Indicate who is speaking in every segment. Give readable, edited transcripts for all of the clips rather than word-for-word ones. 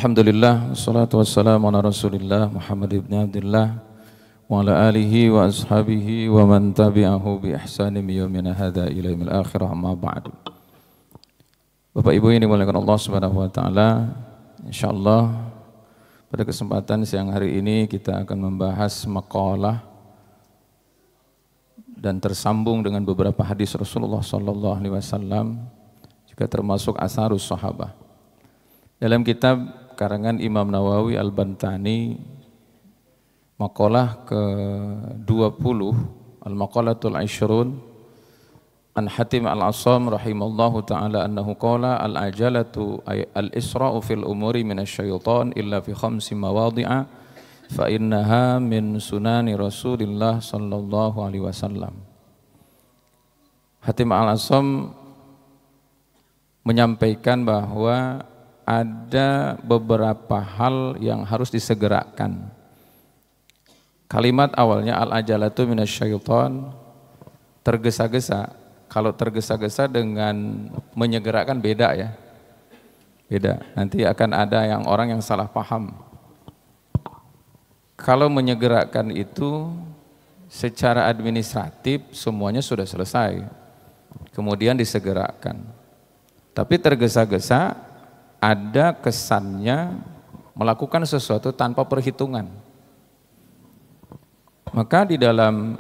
Speaker 1: Alhamdulillah, wassalatu wassalamu ala rasulillah Muhammad ibn Abdullah wa ala alihi wa ashabihi wa man tabi'ahu bi ihsanim yawmina hadha ila yaumil akhirah, amma ba'du. Bapak Ibu yang dimuliakan Allah Subhanahu wa taala, insyaallah pada kesempatan siang hari ini kita akan membahas maqalah dan tersambung dengan beberapa hadis Rasulullah sallallahu alaihi wasallam, juga termasuk asarus sahabah. Dalam kitab karangan Imam Nawawi Al-Bantani, maqalah ke-20, Al-Maqalatul Ishrun, an Hatim Al-Asam rahimallahu ta'ala annahu qala al-ajalatu ay al-isra'u fil umuri minasyaitan illa fi khamsi mawadhi'a fa innaha min sunani Rasulillah sallallahu alaihi wasallam. Hatim Al-Asam menyampaikan bahwa ada beberapa hal yang harus disegerakan. Kalimat awalnya al-ajalatu minasyaitan, tergesa-gesa. Kalau tergesa-gesa dengan menyegerakan beda ya. Beda. Nanti akan ada orang yang salah paham. Kalau menyegerakan itu secara administratif semuanya sudah selesai. Kemudian disegerakan. Tapi tergesa-gesa ada kesannya melakukan sesuatu tanpa perhitungan. Maka di dalam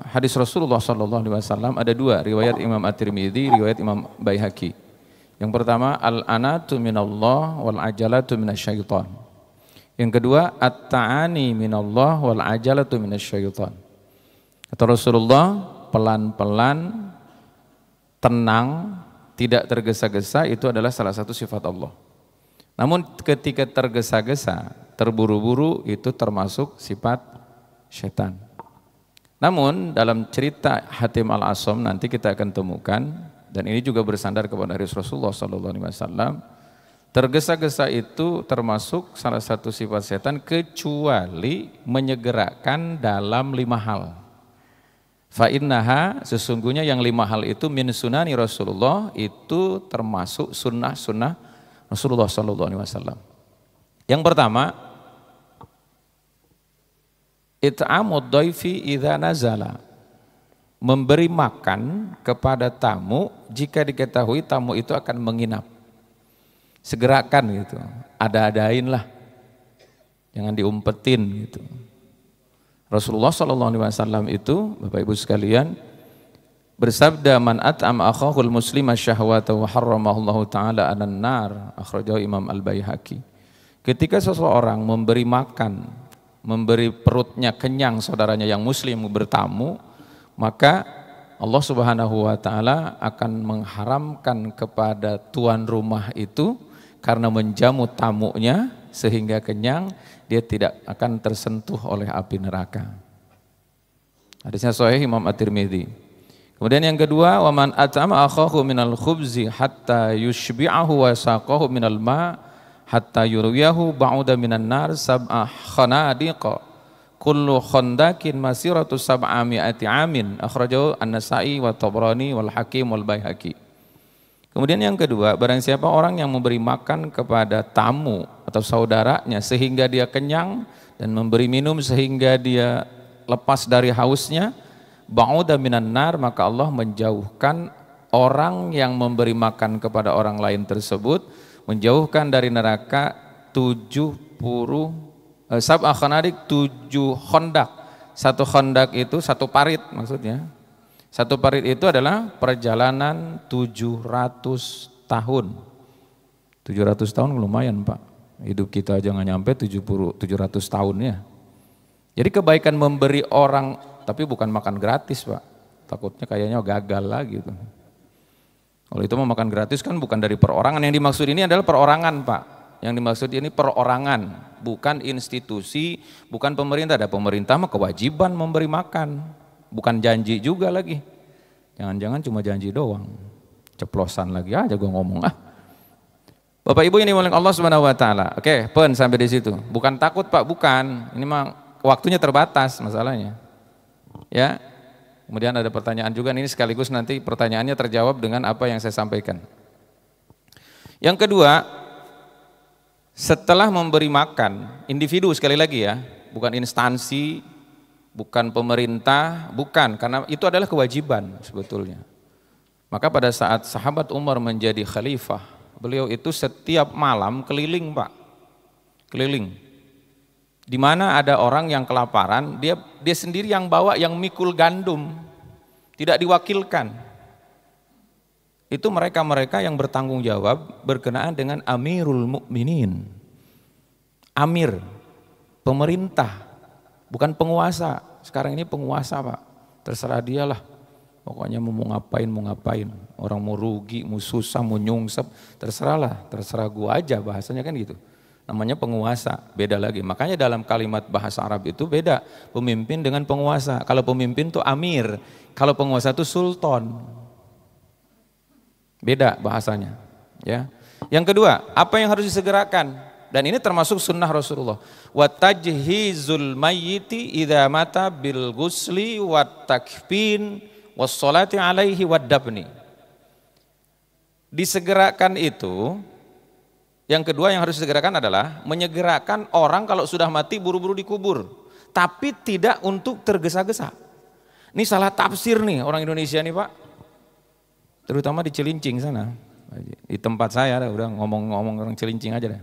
Speaker 1: hadis Rasulullah SAW ada dua, riwayat Imam At-Tirmidzi, riwayat Imam Baihaqi. Yang pertama, al-anatu minallah wal ajalatu minasyaitan. Yang kedua, at-ta'ani minallah wal ajalatu minasyaitan. Kata Rasulullah, pelan-pelan, tenang, tidak tergesa-gesa itu adalah salah satu sifat Allah. Namun ketika tergesa-gesa, terburu-buru itu termasuk sifat syaitan. Namun dalam cerita Hatim Al-Asam nanti kita akan temukan, dan ini juga bersandar kepada hadis Rasulullah SAW, tergesa-gesa itu termasuk salah satu sifat syaitan kecuali menyegerakan dalam 5 hal. Fa innaha, sesungguhnya yang 5 hal itu min sunani Rasulullah, itu termasuk sunnah-sunnah Rasulullah SAW. Yang pertama, it'amud dhaifi idza nazala, memberi makan kepada tamu jika diketahui tamu itu akan menginap. Segerakan gitu, ada-adain lah, jangan diumpetin gitu. Rasulullah SAW itu, Bapak Ibu sekalian, bersabda, man at'ama akhahul muslima syahwata wa harramahullahu ta'ala anan nar, akhrajahu Imam Al-Baihaqi. Ketika seseorang memberi makan, memberi perutnya kenyang saudaranya yang muslim bertamu, maka Allah Subhanahu wa taala akan mengharamkan kepada tuan rumah itu karena menjamu tamunya sehingga kenyang, dia tidak akan tersentuh oleh api neraka. Hadisnya sahih Imam At-Tirmidzi. Kemudian yang kedua, wa man at'ama akhahu minal khubzi hatta yushbi'ahu wa saqahu minal ma' hatta yurwiyahu ba'uda minan nar sab'a khanadiqa kullu khandakin masiratu sab'ami'ati amin, akhrajahu An-Nasa'i wa Tabrani wal Hakim wal Baihaqi. Kemudian yang kedua, barang siapa orang yang memberi makan kepada tamu atau saudaranya sehingga dia kenyang dan memberi minum sehingga dia lepas dari hausnya, ba'uda minan nar, maka Allah menjauhkan orang yang memberi makan kepada orang lain tersebut, menjauhkan dari neraka 70 sab'a khanadik, 7 khondak. Satu khondak itu 1 parit maksudnya. 1 parit itu adalah perjalanan 700 tahun. 700 tahun lumayan Pak. Hidup kita aja nggak nyampe 700 tahun ya. Jadi kebaikan memberi orang, tapi bukan makan gratis Pak. Takutnya kayaknya gagal lagi gitu. Kalau itu mau makan gratis kan bukan dari perorangan. Yang dimaksud ini adalah perorangan Pak. Yang dimaksud ini perorangan, bukan institusi, bukan pemerintah. Ada pemerintah mah kewajiban memberi makan. Bukan janji juga lagi. Jangan-jangan cuma janji doang. Ceplosan lagi aja gue ngomong. Bapak Ibu ini dimulakan Allah Subhanahu wa taala. Oke, pen sampai di situ. Bukan takut Pak, bukan. Ini mah waktunya terbatas masalahnya. Ya. Kemudian ada pertanyaan juga, ini sekaligus nanti pertanyaannya terjawab dengan apa yang saya sampaikan. Yang kedua, Setelah memberi makan, individu sekali lagi ya, bukan instansi, bukan pemerintah, bukan, karena itu adalah kewajiban sebetulnya. Maka pada saat sahabat Umar menjadi khalifah, beliau itu setiap malam keliling Pak, keliling. Di mana ada orang yang kelaparan, dia sendiri yang bawa, yang mikul gandum, tidak diwakilkan. Itu mereka-mereka yang bertanggung jawab berkenaan dengan Amirul Mukminin. Amir, pemerintah, bukan penguasa. Sekarang ini penguasa Pak, terserah dialah. Pokoknya mau ngapain. Orang mau rugi, mau susah, mau nyungsep, terserahlah, terserah gua aja, bahasanya kan gitu. Namanya penguasa, beda lagi. Makanya dalam kalimat bahasa Arab itu beda, pemimpin dengan penguasa. Kalau pemimpin itu amir, kalau penguasa itu sultan. Beda bahasanya, ya. Yang kedua, apa yang harus disegerakan? Dan ini termasuk sunnah Rasulullah. Wa tajhizul mayyiti idza mata bil ghusli wat takfin wassalati alaihi waddabni. Disegerakan itu, yang kedua yang harus disegerakan adalah menyegerakan orang kalau sudah mati buru-buru dikubur, tapi tidak untuk tergesa-gesa. Ini salah tafsir nih orang Indonesia nih Pak, terutama di Cilincing sana, di tempat saya udah ngomong-ngomong orang Cilincing aja deh.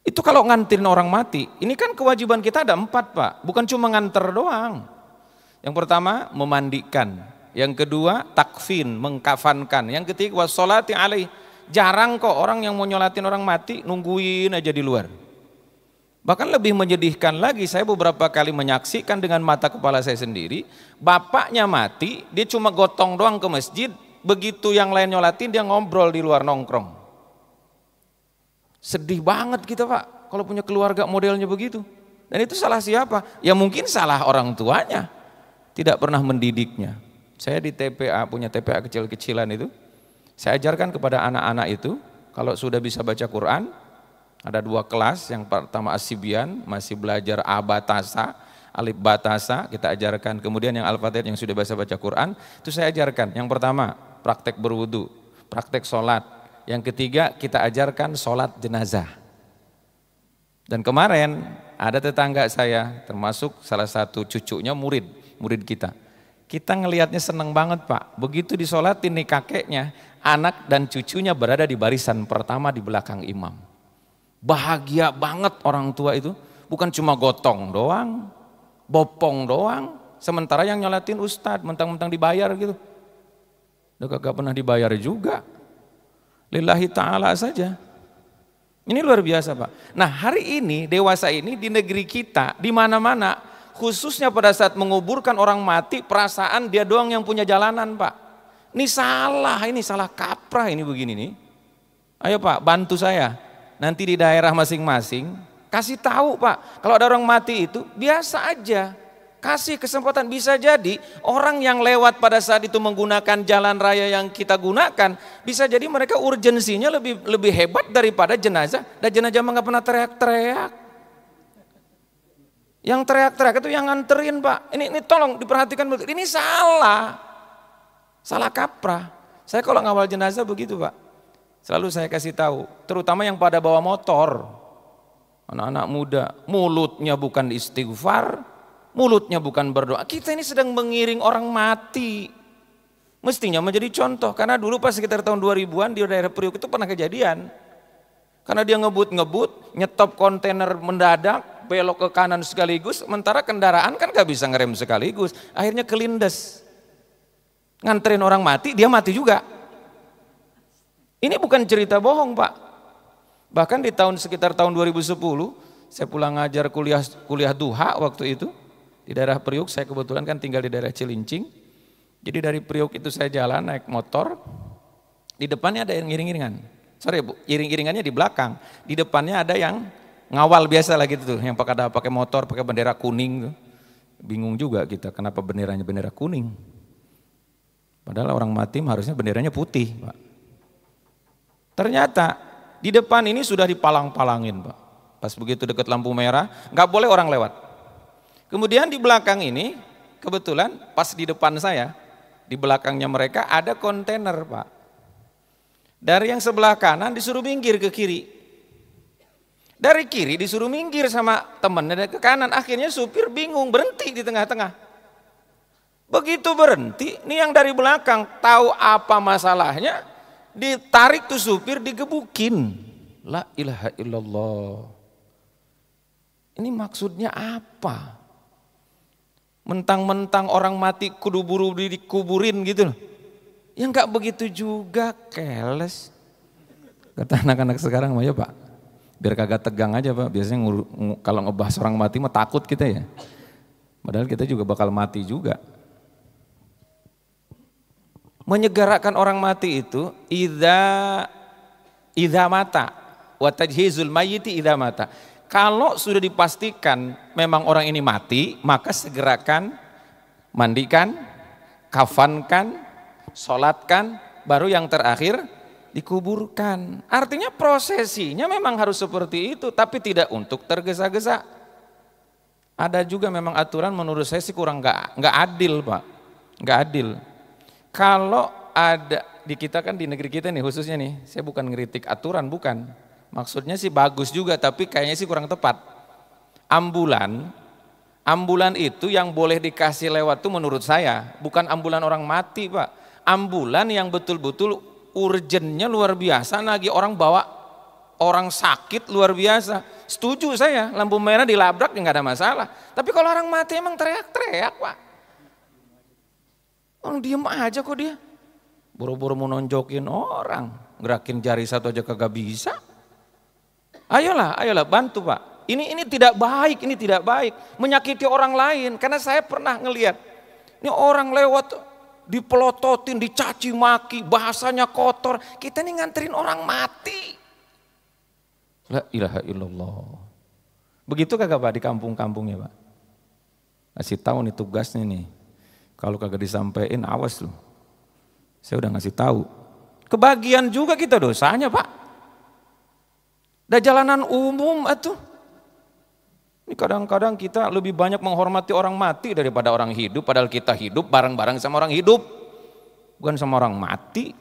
Speaker 1: Itu kalau nganterin orang mati, ini kan kewajiban kita ada 4 Pak, bukan cuma nganter doang. Yang pertama memandikan, yang kedua takfin, mengkafankan, yang ketiga wassolati alaih. Jarang kok orang yang mau nyolatin orang mati nungguin aja di luar. Bahkan lebih menyedihkan lagi, saya beberapa kali menyaksikan dengan mata kepala saya sendiri, bapaknya mati, dia cuma gotong doang ke masjid, begitu yang lain nyolatin dia ngobrol di luar nongkrong. Sedih banget kita Pak kalau punya keluarga modelnya begitu. Dan itu salah siapa? Ya mungkin salah orang tuanya, tidak pernah mendidiknya. Saya di TPA, punya TPA kecil-kecilan itu, saya ajarkan kepada anak-anak itu, kalau sudah bisa baca Quran, ada 2 kelas, yang pertama As-Sibyan, masih belajar Abatasa, Alif Batasa, kita ajarkan. Kemudian yang Al-Fatihah yang sudah bisa baca Quran, itu saya ajarkan. Yang pertama, praktek berwudu, praktek sholat. Yang ketiga, kita ajarkan sholat jenazah. Dan kemarin ada tetangga saya, termasuk salah satu cucunya murid kita. Kita ngelihatnya seneng banget Pak, begitu disolatin nih kakeknya, anak dan cucunya berada di barisan pertama di belakang imam. Bahagia banget orang tua itu, bukan cuma gotong doang, bopong doang, sementara yang nyolatin ustadz, mentang-mentang dibayar gitu. Udah kagak pernah dibayar juga, lillahi ta'ala saja. Ini luar biasa Pak. Nah hari ini, dewasa ini di negeri kita, di mana-mana, khususnya pada saat menguburkan orang mati, perasaan dia doang yang punya jalanan Pak. Ini salah kaprah ini begini nih. Ayo Pak, bantu saya. Nanti di daerah masing-masing, kasih tahu Pak, kalau ada orang mati itu biasa aja. Kasih kesempatan, bisa jadi orang yang lewat pada saat itu menggunakan jalan raya yang kita gunakan, bisa jadi mereka urgensinya lebih hebat daripada jenazah, dan jenazah nggak pernah teriak-teriak. Yang teriak-teriak itu yang nganterin Pak. Ini tolong diperhatikan betul. Ini salah kaprah. Saya kalau ngawal jenazah begitu Pak. Selalu saya kasih tahu, terutama yang pada bawa motor, anak-anak muda, mulutnya bukan istighfar, mulutnya bukan berdoa. Kita ini sedang mengiring orang mati. Mestinya menjadi contoh, karena dulu pas sekitar tahun 2000-an di daerah Priuk itu pernah kejadian. Karena dia ngebut, nyetop kontainer mendadak, belok ke kanan sekaligus, sementara kendaraan kan gak bisa ngerem sekaligus, akhirnya kelindes. Nganterin orang mati, dia mati juga. Ini bukan cerita bohong Pak. Bahkan di sekitar tahun 2010, saya pulang ngajar kuliah duha waktu itu, di daerah Priuk, saya kebetulan kan tinggal di daerah Cilincing. Jadi dari Priuk itu saya jalan naik motor, di depannya ada yang iring-iringan. Sorry Bu, iring-iringannya di belakang. Di depannya ada yang ngawal biasa lah gitu tuh, yang pakai motor, pakai bendera kuning tuh. Bingung juga kita kenapa benderanya bendera kuning. Padahal orang mati harusnya benderanya putih Pak. Ternyata di depan ini sudah dipalang-palangin Pak. Pas begitu dekat lampu merah, nggak boleh orang lewat. Kemudian di belakang ini, kebetulan pas di depan saya, di belakangnya mereka ada kontainer Pak. Dari yang sebelah kanan disuruh minggir ke kiri. Dari kiri disuruh minggir sama temennya ke kanan, akhirnya supir bingung berhenti di tengah-tengah. Begitu berhenti, nih yang dari belakang tahu apa masalahnya, ditarik tuh supir digebukin. La ilaha illallah. Ini maksudnya apa? Mentang-mentang orang mati kudu buru dikuburin gitu loh. Ya enggak begitu juga, keles. Kata anak-anak sekarang mah ya Pak. Biar kagak tegang aja Pak, biasanya kalau ngebahas orang mati mah takut kita ya. Padahal kita juga bakal mati juga. Menyegerakan orang mati itu idza mata wa tajhizul mayyiti idza mata. Kalau sudah dipastikan memang orang ini mati, maka segerakan, mandikan, kafankan, sholatkan, baru yang terakhir dikuburkan. Artinya prosesinya memang harus seperti itu, tapi tidak untuk tergesa-gesa. Ada juga memang aturan menurut saya sih kurang nggak adil Pak, nggak adil. Kalau ada di kita kan di negeri kita nih khususnya nih, saya bukan ngeritik aturan bukan, maksudnya sih bagus juga tapi kayaknya sih kurang tepat. Ambulan itu yang boleh dikasih lewat tuh menurut saya bukan ambulan orang mati Pak, ambulan yang betul-betul urgennya luar biasa, lagi orang bawa orang sakit luar biasa. Setuju saya, lampu merah dilabrak ya nggak ada masalah. Tapi kalau orang mati emang teriak-teriak Pak. Orang diem aja kok dia. Buru-buru mau nonjokin orang, gerakin jari satu aja kagak bisa. Ayolah bantu Pak. Ini tidak baik, ini tidak baik. Menyakiti orang lain, karena saya pernah ngelihat. Ini orang lewat dipelototin, dicaci maki, bahasanya kotor. Kita nih nganterin orang mati. La ilaha illallah. Begitu kagak Pak di kampung-kampungnya Pak? Kasih tahu nih tugasnya nih. Kalau kagak disampaikan awas loh. Saya udah ngasih tahu. Kebagian juga kita dosanya Pak. Dah jalanan umum atuh. Ini kadang-kadang kita lebih banyak menghormati orang mati daripada orang hidup, padahal kita hidup bareng-bareng sama orang hidup, bukan sama orang mati.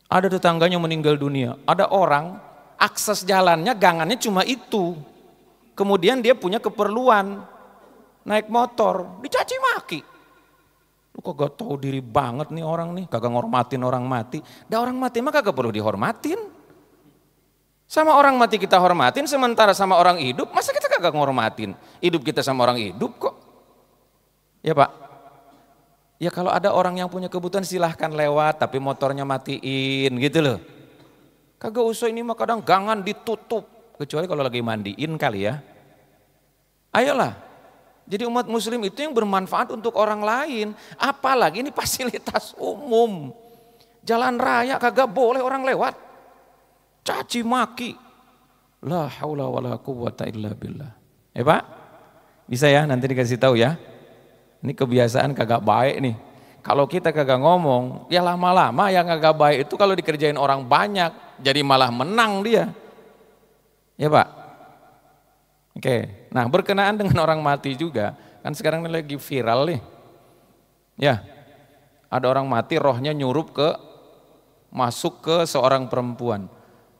Speaker 1: Ada tetangganya meninggal dunia, ada orang akses jalannya, gangannya cuma itu. Kemudian dia punya keperluan, naik motor, dicaci maki. Lu kagak tahu diri banget nih orang nih, kagak ngormatin orang mati. Dah orang mati mah kagak perlu dihormatin. Sama orang mati kita hormatin, sementara sama orang hidup, masa kita kagak ngormatin? Hidup kita sama orang hidup kok. Ya Pak? Ya kalau ada orang yang punya kebutuhan silahkan lewat, tapi motornya matiin gitu loh. Kagak usah, ini mah kadang gangan ditutup, kecuali kalau lagi mandiin kali ya. Ayolah, jadi umat muslim itu yang bermanfaat untuk orang lain, apalagi ini fasilitas umum. Jalan raya kagak boleh orang lewat. Caci maki, la haula wala quwwata illa billah. Pak, bisa ya nanti dikasih tahu ya. Ini kebiasaan kagak baik nih. Kalau kita kagak ngomong, ya lama-lama yang kagak baik itu kalau dikerjain orang banyak, jadi malah menang dia. Ya Pak. Oke, nah berkenaan dengan orang mati juga, kan sekarang ini lagi viral nih. Ya, ada orang mati rohnya nyurup masuk ke seorang perempuan.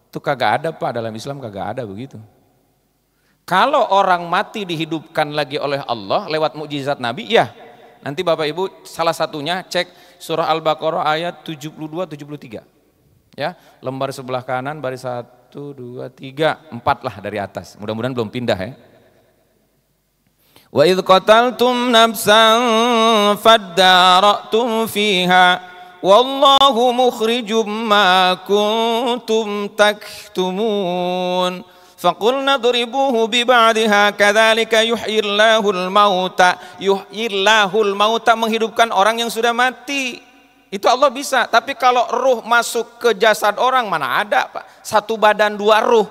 Speaker 1: Itu kagak ada Pak, dalam Islam kagak ada begitu. Kalau orang mati dihidupkan lagi oleh Allah lewat mukjizat Nabi, ya nanti Bapak Ibu salah satunya cek surah Al-Baqarah ayat 72-73. Ya, lembar sebelah kanan baris 1, 2, 3, 4 lah dari atas. Mudah-mudahan belum pindah ya. Wa idh qataltum nafsan faddaratum fiha wallahu mukhrijum ma kuntum taktumun faqulna duribuhu biba'diha kadzalika yuhyillahul mauta menghidupkan orang yang sudah mati. Itu Allah bisa, tapi kalau ruh masuk ke jasad orang mana ada Pak, satu badan dua ruh.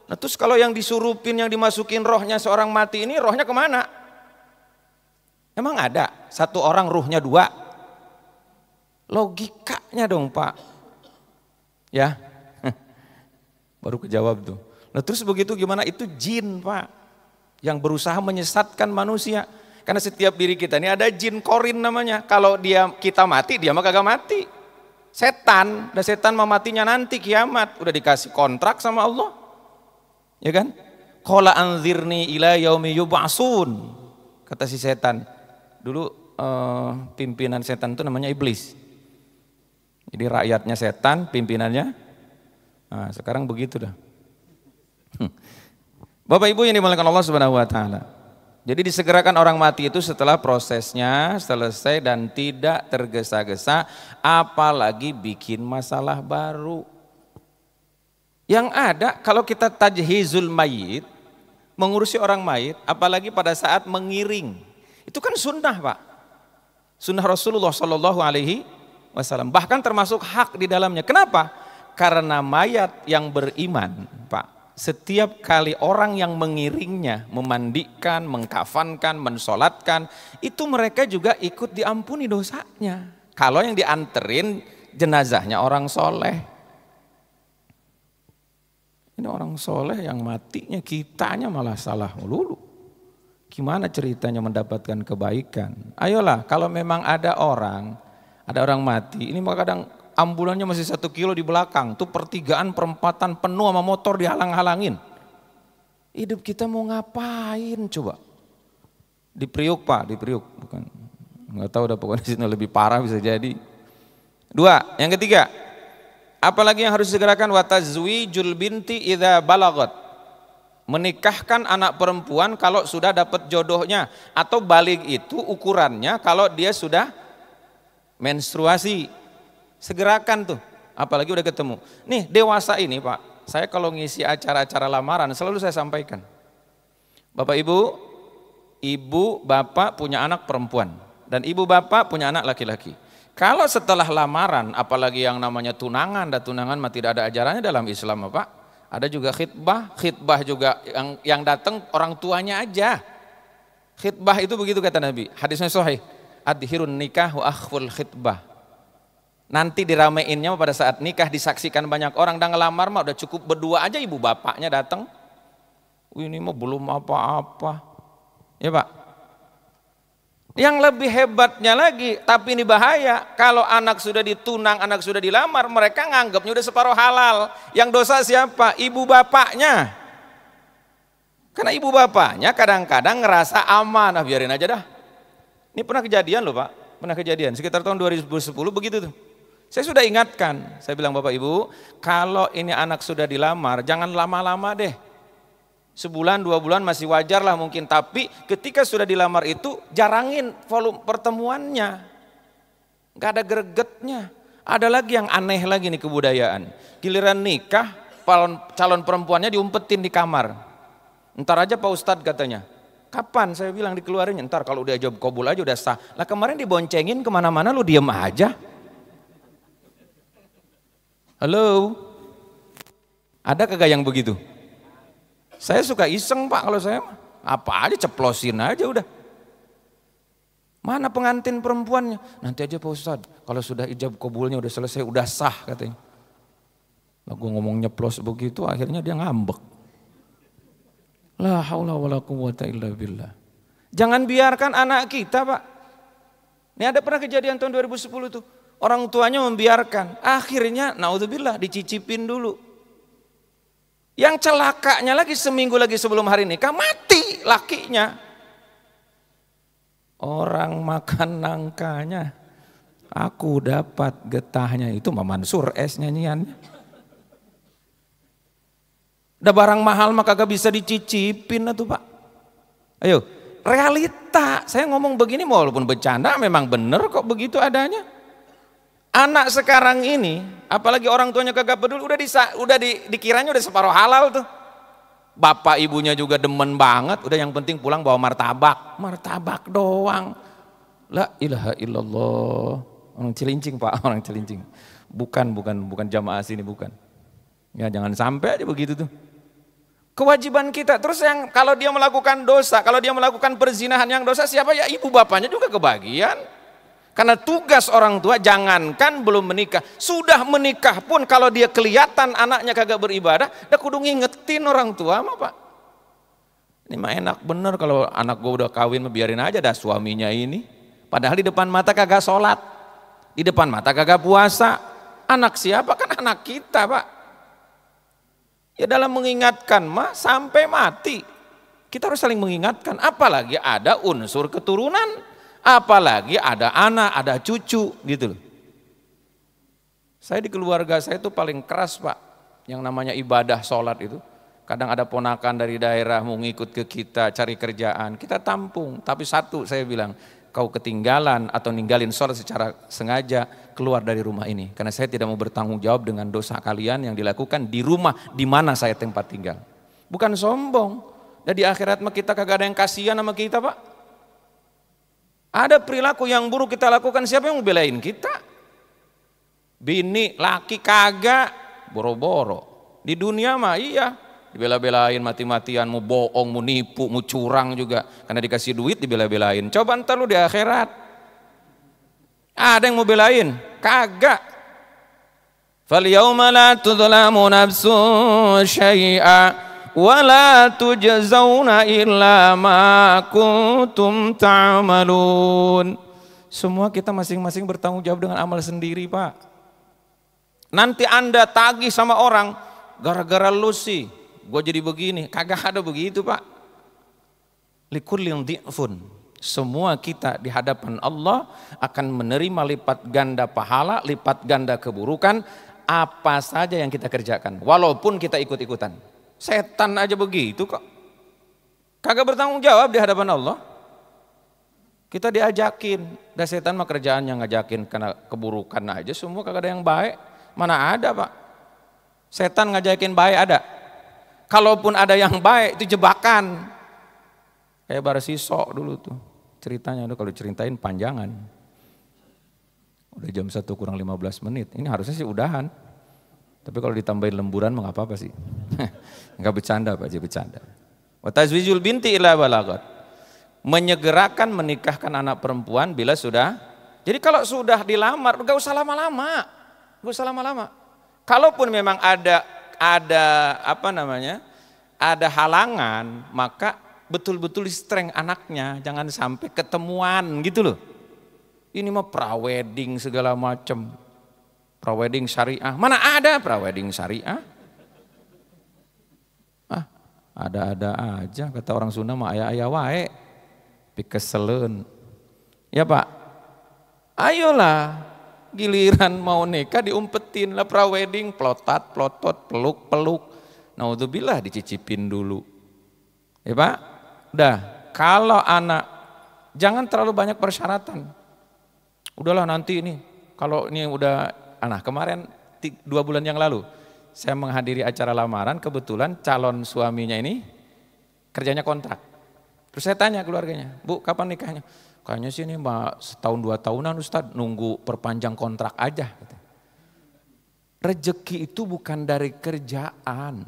Speaker 1: Nah terus kalau yang disurupin, yang dimasukin rohnya seorang mati ini rohnya kemana? Emang ada satu orang ruhnya dua? Logikanya dong Pak, ya baru kejawab tuh. Nah terus begitu gimana? Itu jin Pak, yang berusaha menyesatkan manusia. Karena setiap diri kita ini ada jin korin namanya. Kalau kita mati, dia mah kagak mati. Setan, dan setan mah matinya nanti kiamat. Udah dikasih kontrak sama Allah. Ya kan? Qala anzirni ila yaumi yub'atsun. Kata si setan. Dulu pimpinan setan itu namanya iblis. Jadi rakyatnya setan, pimpinannya. Nah, sekarang begitu dah. Bapak Ibu yang dimuliakan Allah Subhanahu wa taala. Jadi disegerakan orang mati itu setelah prosesnya selesai dan tidak tergesa-gesa, apalagi bikin masalah baru. Yang ada kalau kita tajhizul mayit, mengurusi orang mayit, apalagi pada saat mengiring, itu kan sunnah Pak, sunnah Rasulullah Shallallahu Alaihi Wasallam, bahkan termasuk hak di dalamnya. Kenapa? Karena mayat yang beriman Pak, setiap kali orang yang mengiringnya, memandikan, mengkafankan, mensolatkan, itu mereka juga ikut diampuni dosanya. Kalau yang dianterin jenazahnya orang soleh. Ini orang soleh yang matinya, kitanya malah salah melulu. Gimana ceritanya mendapatkan kebaikan? Ayolah, kalau memang ada orang mati, ini kadang ambulannya masih 1 kilo di belakang, tuh pertigaan perempatan penuh sama motor dihalang-halangin. Hidup kita mau ngapain coba? Di Priuk Pak, di Priuk, bukan, nggak tahu udah pokoknya di sini lebih parah bisa jadi. 2, yang ketiga. Apalagi yang harus disegerakan, watazwijul binti idza balagat. Menikahkan anak perempuan kalau sudah dapat jodohnya, atau balik itu ukurannya kalau dia sudah menstruasi. Segerakan tuh, apalagi udah ketemu. Nih dewasa ini Pak, saya kalau ngisi acara-acara lamaran selalu saya sampaikan. Bapak Ibu, ibu bapak punya anak perempuan dan ibu bapak punya anak laki-laki. Kalau setelah lamaran, apalagi yang namanya tunangan, dan tunangan mah tidak ada ajarannya dalam Islam Pak. Ada juga khitbah juga yang datang orang tuanya aja. Khitbah itu begitu kata Nabi, hadisnya sahih. Adhirun nikah wa akhful khitbah. Nanti dirameinnya pada saat nikah disaksikan banyak orang, dan ngelamar mah udah cukup berdua aja ibu bapaknya datang. Ini mah belum apa-apa. Ya Pak. Yang lebih hebatnya lagi, tapi ini bahaya, kalau anak sudah ditunang, anak sudah dilamar, mereka nganggapnya udah separuh halal. Yang dosa siapa? Ibu bapaknya. Karena ibu bapaknya kadang-kadang ngerasa aman, biarin aja dah. Ini pernah kejadian loh Pak, pernah kejadian sekitar tahun 2010 begitu tuh. Saya sudah ingatkan, saya bilang Bapak Ibu, kalau ini anak sudah dilamar, jangan lama-lama deh. Sebulan, 2 bulan masih wajar lah mungkin, tapi ketika sudah dilamar itu jarangin volume pertemuannya, nggak ada gregetnya. Ada lagi yang aneh lagi nih kebudayaan, giliran nikah calon perempuannya diumpetin di kamar. Ntar aja Pak Ustadz katanya. Kapan? Saya bilang dikeluarin, ntar kalau udah jawab kabul aja udah sah. Lah kemarin diboncengin kemana-mana lu diem aja. Halo, ada kagak yang begitu? Saya suka iseng Pak, kalau saya apa aja ceplosin aja udah. Mana pengantin perempuannya? Nanti aja Pak Ustadz, kalau sudah ijab kabulnya udah selesai, udah sah katanya. Lah gue ngomong nyeplos begitu, akhirnya dia ngambek. La haula wala quwwata illa billah. Jangan biarkan anak kita Pak. Ini ada pernah kejadian tahun 2010 tuh. Orang tuanya membiarkan, akhirnya naudzubillah dicicipin dulu. Yang celakanya lagi seminggu lagi sebelum hari nikah mati lakinya. Orang makan nangkanya, aku dapat getahnya, itu Mama Mansur S nyanyiannya. Udah barang mahal mah kagak bisa dicicipin tuh Pak. Ayo, realita. Saya ngomong begini walaupun bercanda memang bener kok begitu adanya. Anak sekarang ini, apalagi orang tuanya kagak peduli, udah dikiranya udah separuh halal tuh. Bapak ibunya juga demen banget, udah yang penting pulang bawa martabak doang. La ilaha illallah. Orang Cilincing Pak, orang Cilincing. Bukan jamaah sini, bukan. Ya jangan sampai aja begitu tuh. Kewajiban kita, terus yang kalau dia melakukan dosa, kalau dia melakukan perzinahan yang dosa, siapa ya? Ibu bapaknya juga kebagian. Karena tugas orang tua, jangankan belum menikah, sudah menikah pun kalau dia kelihatan anaknya kagak beribadah, udah kudu ngingetin orang tua mah Pak. Ini mah enak bener kalau anak gue udah kawin, biarin aja dah suaminya ini. Padahal di depan mata kagak sholat, di depan mata kagak puasa. Anak siapa? Kan anak kita Pak. Ya dalam mengingatkan mah sampai mati. Kita harus saling mengingatkan, apalagi ada unsur keturunan, apalagi ada anak, ada cucu gitu loh. Saya di keluarga saya itu paling keras Pak, yang namanya ibadah sholat itu. Kadang ada ponakan dari daerah mau ngikut ke kita cari kerjaan, kita tampung. Tapi satu saya bilang, kau ketinggalan atau ninggalin sholat secara sengaja, keluar dari rumah ini. Karena saya tidak mau bertanggung jawab dengan dosa kalian yang dilakukan di rumah di mana saya tempat tinggal. Bukan sombong. Dan di akhirat mah kita kagak ada yang kasihan sama kita Pak. Ada perilaku yang buruk kita lakukan, siapa yang mau belain kita? Bini, laki kagak, boro-boro. Di dunia mah iya, dibela-belain mati-matian, mau bohong, mau nipu, mau curang juga. Karena dikasih duit dibela-belain. Coba ntar lu di akhirat. Ada yang mau belain? Kagak. Falyawma la tudlamu nafsun syai'a wala tujzauna illa ma kuntum ta'malun. Semua kita masing-masing bertanggung jawab dengan amal sendiri Pak. Nanti Anda tagih sama orang, gara-gara lu sih gue jadi begini. Kagak ada begitu Pak. Likullin dhi'fun. Semua kita di hadapan Allah akan menerima lipat ganda pahala, lipat ganda keburukan, apa saja yang kita kerjakan, walaupun kita ikut-ikutan. Setan aja begitu kok. Kagak bertanggung jawab di hadapan Allah. Kita diajakin. Dan setan mah kerjaannya ngajakin karena keburukan aja. Semua kagak ada yang baik. Mana ada Pak. Setan ngajakin baik ada. Kalaupun ada yang baik itu jebakan. Kayak Barsiso dulu tuh. Ceritanya kalau ceritain panjangan. Udah jam 1 kurang 15 menit. Ini harusnya sih udahan. Tapi kalau ditambahin lemburan mah apa sih? Enggak bercanda Pak, bercanda. Wa tazwijul binti ila balagat. Menyegerakan menikahkan anak perempuan bila sudah. Jadi kalau sudah dilamar enggak usah lama-lama. Enggak usah lama-lama. Kalaupun memang ada apa namanya? Ada halangan, maka betul-betul distreng anaknya, jangan sampai ketemuan gitu loh. Ini mah prawedding segala macam. Prawedding syariah, mana ada prawedding syariah? Ada-ada aja, kata orang Sunda mah aya-aya wae. Pikeseleun. Ya Pak, ayolah giliran mau nikah diumpetin lah prawedding, plotat, plotot, peluk-peluk. Naudzubillah dicicipin dulu. Ya Pak, udah kalau anak jangan terlalu banyak persyaratan. Udahlah nanti ini, kalau ini udah. Nah kemarin 2 bulan yang lalu saya menghadiri acara lamaran, kebetulan calon suaminya ini kerjanya kontrak. Terus saya tanya keluarganya, Bu kapan nikahnya? Kayaknya sih ini mbak setahun 2 tahunan Ustadz, nunggu perpanjang kontrak aja. Rezeki itu bukan dari kerjaan.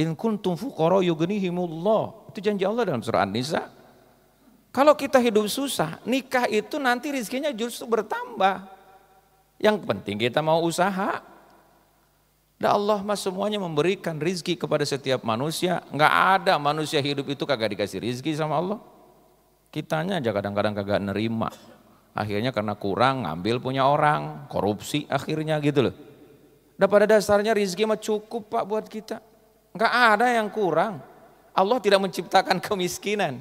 Speaker 1: In kuntum fuqara yughnihimullah. Itu janji Allah dalam surah An-Nisa. Kalau kita hidup susah, nikah itu nanti rezekinya justru bertambah. Yang penting kita mau usaha. Dan Allah mah semuanya memberikan rizki kepada setiap manusia. Enggak ada manusia hidup itu kagak dikasih rizki sama Allah. Kitanya aja kadang-kadang kagak nerima. Akhirnya karena kurang ngambil punya orang, korupsi akhirnya gitu loh. Dan pada dasarnya rizki mah cukup Pak buat kita. Enggak ada yang kurang. Allah tidak menciptakan kemiskinan.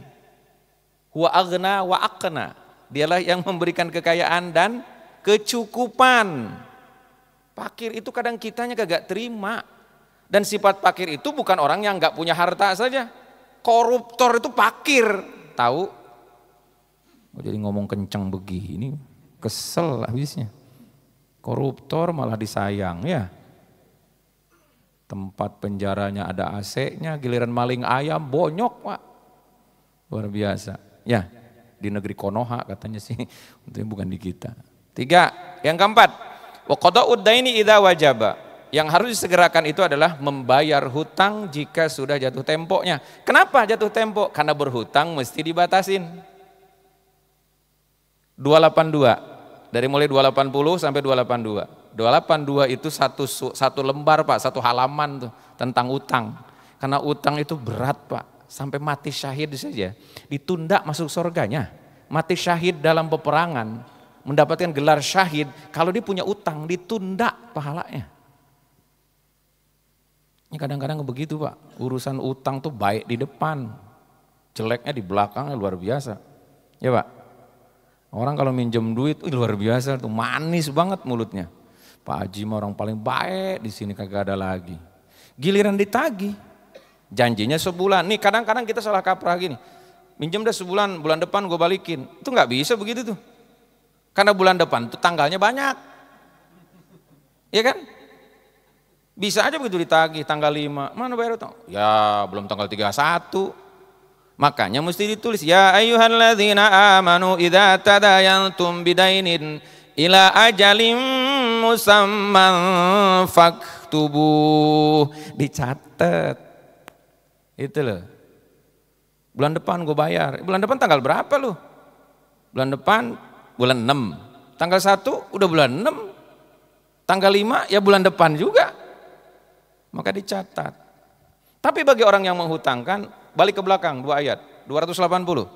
Speaker 1: Wa aghna wa aqna. Dialah yang memberikan kekayaan dan kecukupan. Fakir itu kadang kitanya kagak terima. Dan sifat fakir itu bukan orang yang gak punya harta saja. Koruptor itu fakir. Tahu? Jadi ngomong kenceng begini, kesel habisnya. Koruptor malah disayang ya. Tempat penjaranya ada AC-nya, giliran maling ayam bonyok Pak. Luar biasa. Ya, di negeri Konoha katanya sih. Untungnya bukan di kita. 3, yang keempat, wa qada'ud daini idza wajaba. Yang harus disegerakan itu adalah membayar hutang jika sudah jatuh temponya. Kenapa jatuh tempo? Karena berhutang mesti dibatasin. 282, dari mulai 280 sampai 282. 282 itu satu lembar Pak, satu halaman tuh tentang utang. Karena utang itu berat Pak, sampai mati syahid saja ditunda masuk surganya. Mati syahid dalam peperangan, mendapatkan gelar syahid, kalau dia punya utang ditunda pahalanya. Ini kadang-kadang begitu Pak, urusan utang tuh baik di depan, jeleknya di belakangnya luar biasa. Ya Pak, orang kalau minjem duit luar biasa tuh, manis banget mulutnya. Pak Haji mah orang paling baik di sini, kagak ada lagi. Giliran ditagih, janjinya sebulan. Nih kadang-kadang kita salah kaprah gini, minjem dah sebulan, bulan depan gue balikin. Itu nggak bisa begitu tuh, karena bulan depan tuh tanggalnya banyak, ya kan? Bisa aja begitu ditagih tanggal 5, mana bayar utang? Ya belum tanggal 31. Makanya mesti ditulis, ya ayyuhalladzina amanu idza tadayantum bidainin ila ajalim musamman faktubuh. Dicatat. Itu loh. Bulan depan gue bayar. Bulan depan tanggal berapa lu? Bulan depan bulan 6. Tanggal 1 udah bulan 6. Tanggal 5 ya bulan depan juga. Maka dicatat. Tapi bagi orang yang menghutangkan, balik ke belakang 2 ayat, 280.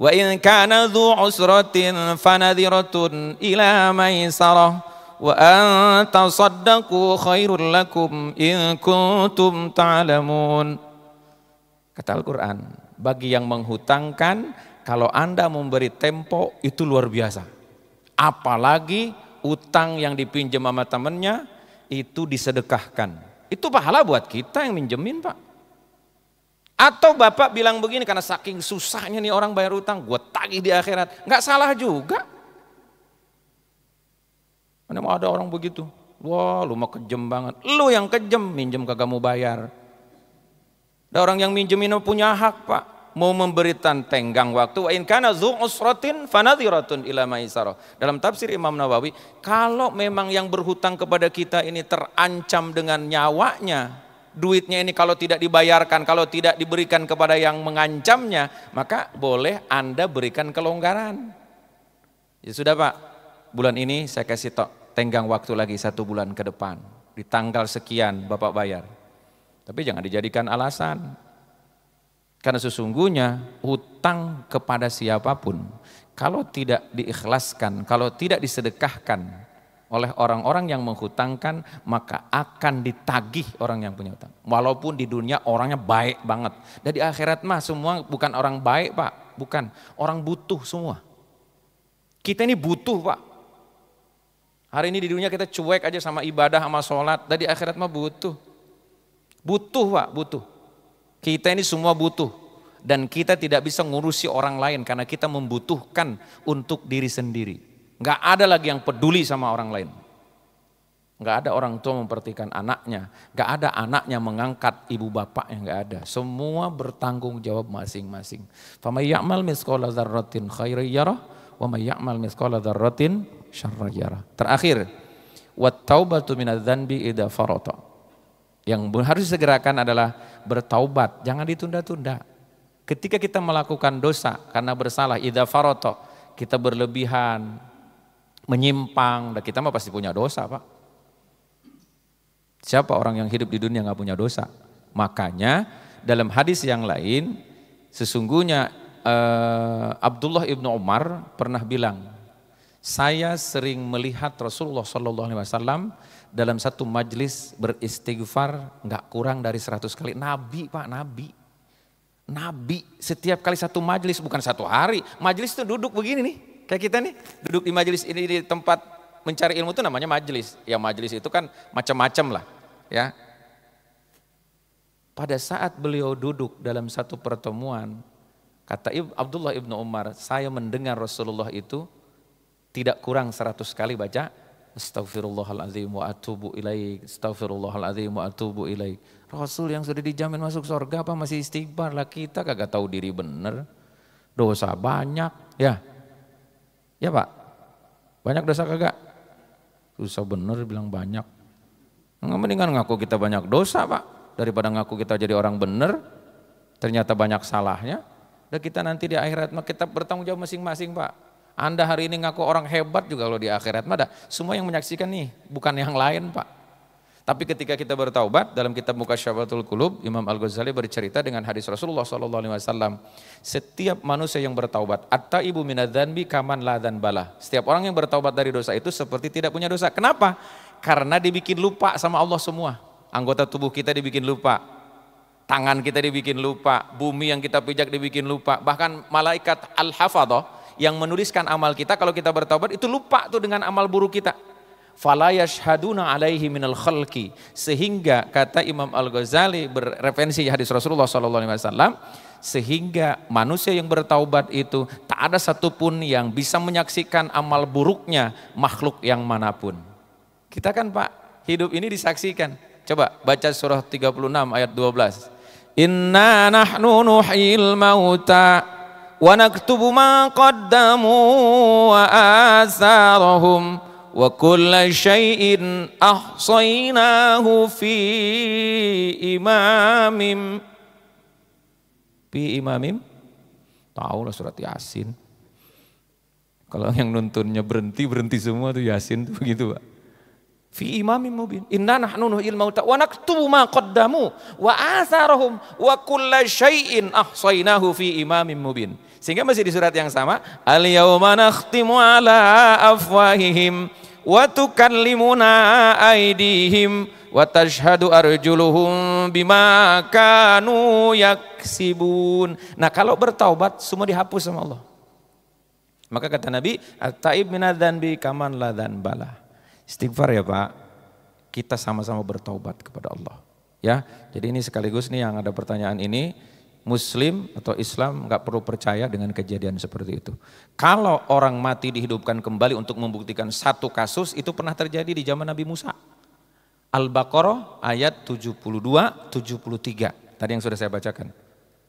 Speaker 1: Wa in kana dzu usratin fanadhiratun ila maisarah wa an tasaddaqu khairul lakum in kuntum ta'lamun. Kata Al-Qur'an, bagi yang menghutangkan, kalau Anda memberi tempo itu luar biasa. Apalagi utang yang dipinjam sama temannya itu disedekahkan. Itu pahala buat kita yang minjemin Pak. Atau Bapak bilang begini, karena saking susahnya nih orang bayar utang, gue tagih di akhirat. Nggak salah juga. Mana mau ada orang begitu, wah lu mah kejem banget. Lu yang kejem, minjem kagak mau bayar. Ada orang yang minjemin punya hak Pak, mau memberikan tenggang waktu. Wa in kana dzu usratin fanadhiratun ila maisarah. Dalam tafsir Imam Nawawi, kalau memang yang berhutang kepada kita ini terancam dengan nyawanya, duitnya ini kalau tidak dibayarkan, kalau tidak diberikan kepada yang mengancamnya, maka boleh Anda berikan kelonggaran. Ya sudah Pak, bulan ini saya kasih tenggang waktu lagi 1 bulan ke depan. Di tanggal sekian Bapak bayar. Tapi jangan dijadikan alasan. Karena sesungguhnya hutang kepada siapapun, kalau tidak diikhlaskan, kalau tidak disedekahkan oleh orang-orang yang menghutangkan, maka akan ditagih orang yang punya hutang. Walaupun di dunia orangnya baik banget. Dan di akhirat mah semua bukan orang baik Pak, bukan. Orang butuh semua. Kita ini butuh Pak. Hari ini di dunia kita cuek aja sama ibadah, sama sholat. Dan di akhirat mah butuh. Butuh Pak, butuh. Kita ini semua butuh. Dan kita tidak bisa ngurusi orang lain karena kita membutuhkan untuk diri sendiri. Nggak ada lagi yang peduli sama orang lain. Nggak ada orang tua memperhatikan anaknya. Nggak ada anaknya mengangkat ibu bapaknya, nggak ada. Semua bertanggung jawab masing-masing. Faman ya'mal mithqala dzarratin khairan yarah wa may ya'mal mithqala dzarratin syarran yarah. Terakhir, wat taubatu minadz-dzanbi idza farata. Yang harus disegerakan adalah bertaubat, jangan ditunda-tunda. Ketika kita melakukan dosa karena bersalah, idza farata, kita berlebihan, menyimpang, dan kita mah pasti punya dosa Pak. Siapa orang yang hidup di dunia nggak punya dosa? Makanya dalam hadis yang lain, sesungguhnya Abdullah ibnu Umar pernah bilang, saya sering melihat Rasulullah SAW dalam satu majlis beristighfar nggak kurang dari 100 kali. Nabi Pak, Nabi setiap kali satu majlis, bukan satu hari. Majlis itu duduk begini nih, kayak kita nih, duduk di majlis ini, di tempat mencari ilmu itu namanya majlis. Ya majlis itu kan macam-macam lah, ya. Pada saat beliau duduk dalam satu pertemuan, kata Abdullah ibnu Umar, saya mendengar Rasulullah itu tidak kurang 100 kali baca Astaghfirullahaladzim wa atubu ilaik, astaghfirullahaladzim wa atubu ilaik. Rasul yang sudah dijamin masuk surga apa masih istighfar lah, kita kagak tahu diri bener. Dosa banyak, ya. Ya Pak, banyak dosa kagak? Susah bener bilang banyak. Nggak mendingan ngaku kita banyak dosa Pak, daripada ngaku kita jadi orang bener, ternyata banyak salahnya. Dan kita nanti di akhirat kita bertanggung jawab masing-masing Pak. Anda hari ini ngaku orang hebat juga kalau di akhirat mah ada semua yang menyaksikan nih, bukan yang lain Pak. Tapi ketika kita bertaubat, dalam kitab Muqasyyafatul Qulub, Imam Al-Ghazali bercerita dengan hadis Rasulullah SAW, setiap manusia yang bertaubat, at-taibu minadz-dzanbi kaman la dzanbalah. Setiap orang yang bertaubat dari dosa itu seperti tidak punya dosa. Kenapa? Karena dibikin lupa sama Allah semua. anggota tubuh kita dibikin lupa, tangan kita dibikin lupa, bumi yang kita pijak dibikin lupa, bahkan malaikat al-hafadhah yang menuliskan amal kita kalau kita bertaubat itu lupa tuh dengan amal buruk kita. Fala yashhaduna alaihi minal khalqi, sehingga kata Imam Al-Ghazali bereferensi hadis Rasulullah SAW, sehingga manusia yang bertaubat itu tak ada satupun yang bisa menyaksikan amal buruknya makhluk yang manapun. Kita kan Pak, hidup ini disaksikan. Coba baca surah 36 ayat 12. Inna nahnu nuhyil mauta wa naktubu ma qaddamu wa asarahum wa kulla syai'in ahsaynahu fi imamim. Tahu lah surat Yasin. Kalau yang nontonnya berhenti semua tuh Yasin tuh begitu Pak. Fi imamim mubin. Inna nahnu nuhyil mauta wa naktubu ma qaddamu wa atharahum wa kulla syai'in ahsaynahu fi imamim mubin. Sehingga masih di surat yang sama, al yauma nakhtimu ala afwahihim wa tukallimuna aydihim wa tashhadu arjuluhum bima kanu yaksibun. Nah, kalau bertaubat semua dihapus sama Allah. Maka kata Nabi, at-taib minadz-dzanbi kaman la dzanbala. Istighfar ya Pak, kita sama-sama bertaubat kepada Allah. Ya, jadi ini sekaligus nih yang ada pertanyaan ini, Muslim atau Islam nggak perlu percaya dengan kejadian seperti itu. Kalau orang mati dihidupkan kembali untuk membuktikan satu kasus, itu pernah terjadi di zaman Nabi Musa. Al-Baqarah ayat 72-73, tadi yang sudah saya bacakan.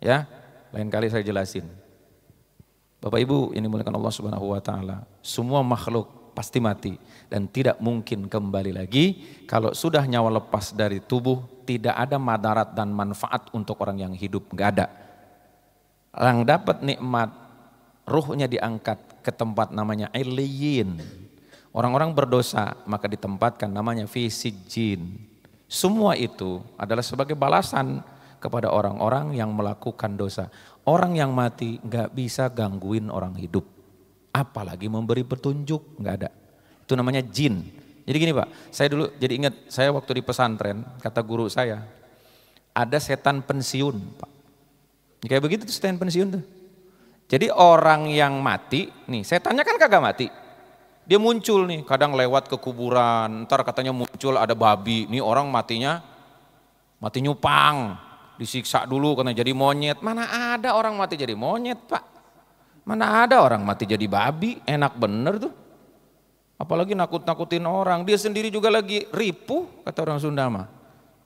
Speaker 1: Ya, lain kali saya jelasin. Bapak Ibu ini dimuliakan Allah Subhanahu wa taala. Semua makhluk pasti mati dan tidak mungkin kembali lagi. Kalau sudah nyawa lepas dari tubuh, tidak ada madarat dan manfaat untuk orang yang hidup, nggak ada. Yang dapat nikmat, ruhnya diangkat ke tempat namanya Illiyin. Orang-orang berdosa maka ditempatkan namanya fi sijjin. Semua itu adalah sebagai balasan kepada orang-orang yang melakukan dosa. Orang yang mati nggak bisa gangguin orang hidup, apalagi memberi petunjuk, nggak ada. Itu namanya jin. Jadi gini Pak, saya dulu jadi ingat, saya waktu di pesantren, kata guru saya, ada setan pensiun Pak. Kayak begitu tuh setan pensiun tuh. Jadi orang yang mati, nih setannya kan kagak mati. Dia muncul nih, kadang lewat ke kuburan, ntar katanya muncul ada babi, nih orang matinya, mati nyupang, disiksa dulu karena jadi monyet. Mana ada orang mati jadi monyet Pak. Mana ada orang mati jadi babi, enak bener tuh. Apalagi nakut-nakutin orang, dia sendiri juga lagi ripuh, kata orang Sunda mah.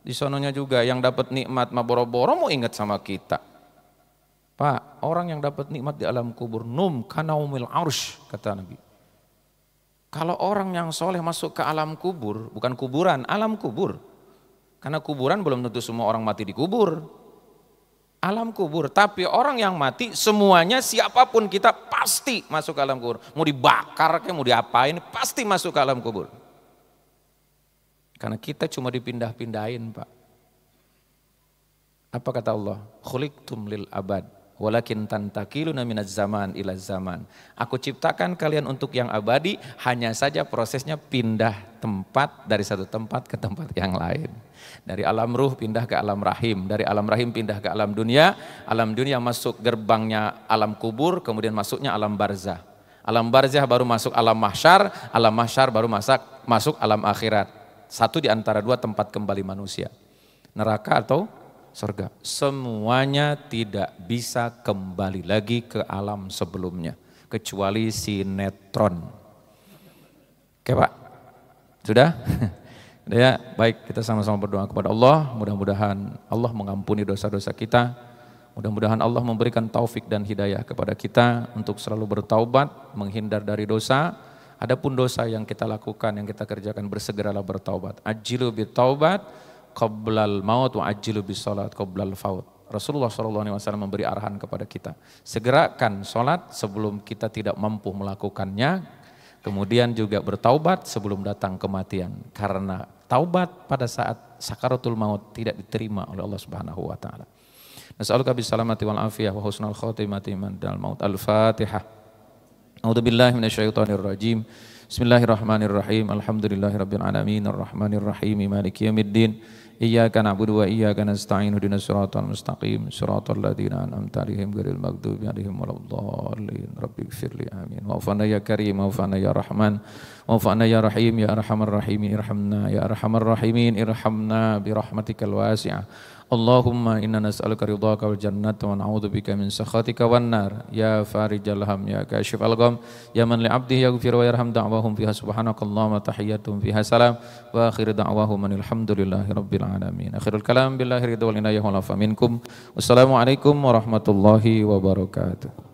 Speaker 1: Di sononya juga yang dapat nikmat mah boro-boro mau ingat sama kita. Pak, orang yang dapat nikmat di alam kubur, num kanaumil arsh, kata Nabi. Kalau orang yang soleh masuk ke alam kubur, bukan kuburan, alam kubur. Karena kuburan belum tentu semua orang mati di kubur. Alam kubur, tapi orang yang mati semuanya siapapun kita pasti masuk ke alam kubur. Mau dibakar kayak mau diapain pasti masuk ke alam kubur. Karena kita cuma dipindah-pindahin Pak. Apa kata Allah? Khuliqtum lil abad walakin tantakiluna minaz zaman ila zaman. Aku ciptakan kalian untuk yang abadi, hanya saja prosesnya pindah tempat dari satu tempat ke tempat yang lain. Dari alam ruh pindah ke alam rahim, dari alam rahim pindah ke alam dunia masuk gerbangnya alam kubur, kemudian masuknya alam barzah. Alam barzah baru masuk alam mahsyar baru masuk alam akhirat. Satu di antara dua tempat kembali manusia. Neraka atau surga. Semuanya tidak bisa kembali lagi ke alam sebelumnya, kecuali sinetron. Oke Pak, sudah? Ya, baik, kita sama-sama berdoa kepada Allah, mudah-mudahan Allah mengampuni dosa-dosa kita, mudah-mudahan Allah memberikan taufik dan hidayah kepada kita untuk selalu bertaubat, menghindar dari dosa. Adapun dosa yang kita lakukan, yang kita kerjakan, bersegeralah bertaubat. Ajilu bitaubat qablal maut wa ajilu bisalat qablal faut. Rasulullah SAW memberi arahan kepada kita, segerakan sholat sebelum kita tidak mampu melakukannya, kemudian juga bertaubat sebelum datang kematian, karena taubat pada saat sakaratul maut tidak diterima oleh Allah Subhanahu wa taala. Nas'aluka bisalamati wal afiyah wa husnal khatimati mandal maut. Al-Fatihah. A'udzubillahi minasyaitonir rajim. Bismillahirrahmanirrahim. Alhamdulillahirabbil alamin arrahmanirrahim maliki yaumiddin. Iyyaka na'budu wa iyyaka nasta'in ihdinas siratal mustaqim siratal ladzina an'amta 'alaihim ghairil maghdubi 'alaihim waladdallin. Rabbighfirli amin. Wa'fana ya karim, wa'fana ya rahman, wa'fana ya rahim ya arhamar rahimin irhamna ya arhamar rahimin irhamna bi rahmatikal wasi'ah. Allahumma inna nas'aluka ridhaka wal jannata wa na'udzubika min sakhatika wan nar ya farijal ham ya kashifal gham ya man li 'abdihi yaghfir wa yarham da'wahum fiha subhanakallahumma tahiyyatuhum fiha salam wa akhir da'wahum alhamdulillahi rabbil alamin. Akhirul kalam billahi ridha wal inayah wal afa minkum. Wassalamu alaikum warahmatullahi wabarakatuh.